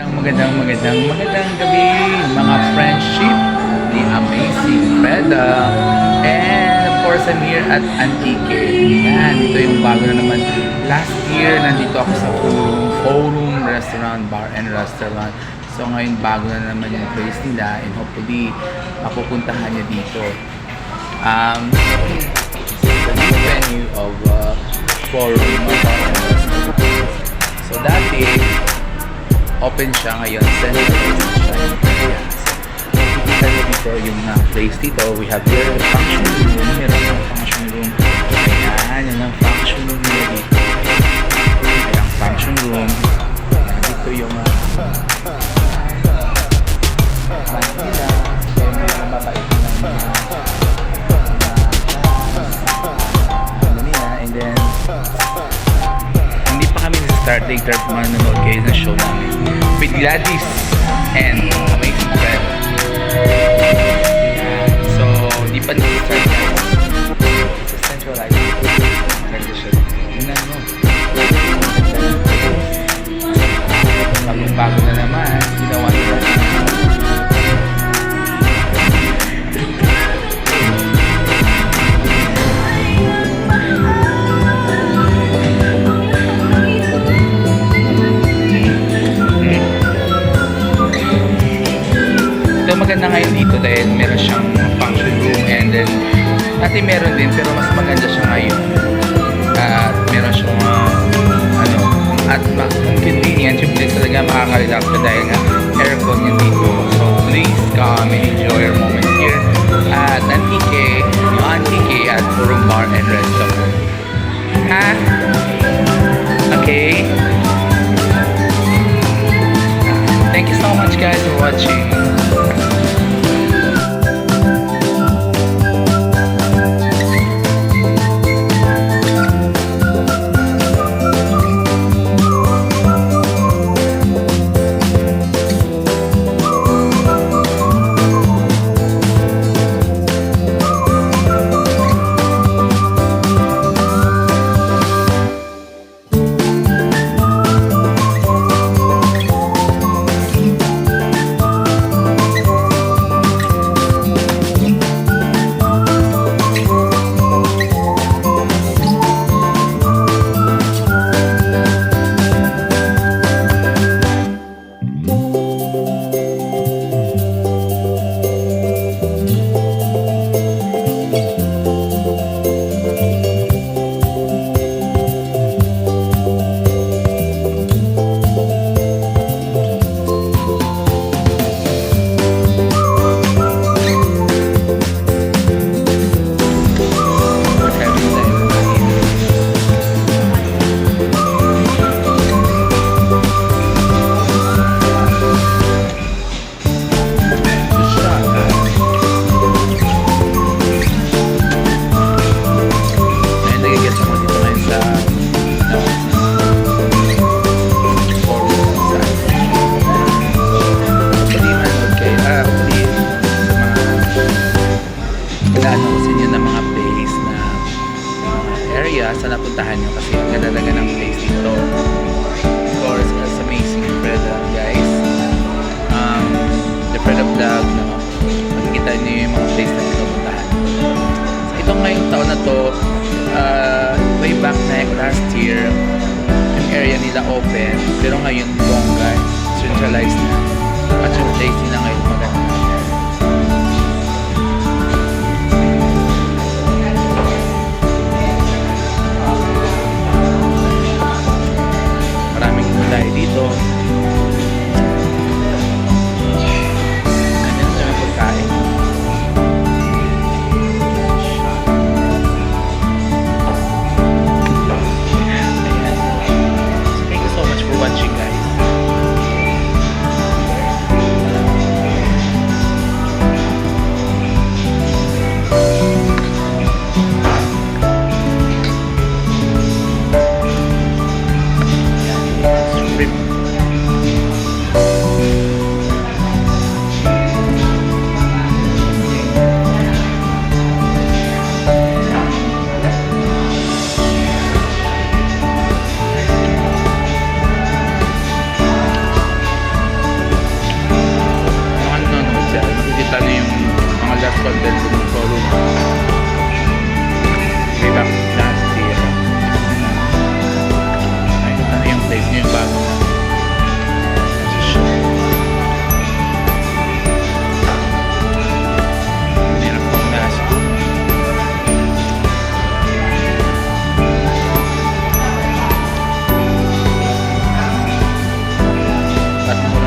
Magandang gabi mga friendship ni Amazing Freda and of course I'm here at Antique. Yan, ito yung bago na naman. Last year nandito ako sa Forum Restaurant, Bar and Restaurant. So ngayon bago na naman yung place nila and hopefully mapupuntahan niya dito. The new venue of Forum Bar and Restaurant. So dati open siya ngayon, centralized siya. Nakikita nyo dito yung place dito. We have here the function room. Meron ng function room. Ayan, yan ang function room nila dito. Ayan ang function room. Ayan, dito yung nila. Kaya may mababait ng ano nila. And then hindi pa kami nasa-start manonood kayo ng show namin with Gladys and Amazing Friend. So, di pa nag-start na. It's a centralized. Maganda siya. Tingnan mo. Bagong-bago na naman. Ginawa nila. Maganda ngayon dito dahil meron siyang function room and then dati meron din pero mas maganda siya ngayon at meron siyang at convenient yung place talaga makaka-relax ka dahil nga aircon yan dito. So please come and enjoy your moment here at Antique at Forum Bar and Restaurant. Okay, thank you so much guys for watching. Ano sa inyo ng mga place na area sa napuntahan nyo kasi ang ganda ng place dito. Of course, as Amazing Freda guys, the Freda vlog, no? Makikita nyo yung mga place na pinupuntahan. So, itong ngayong taon na to, way back na last year, yung area nila open, pero ngayon bongga, centralized na. At yung place nila ngayon maganda. Tayo dito. Ganyan sa mga pagkain. Ayan. So thank you so much for watching guys. at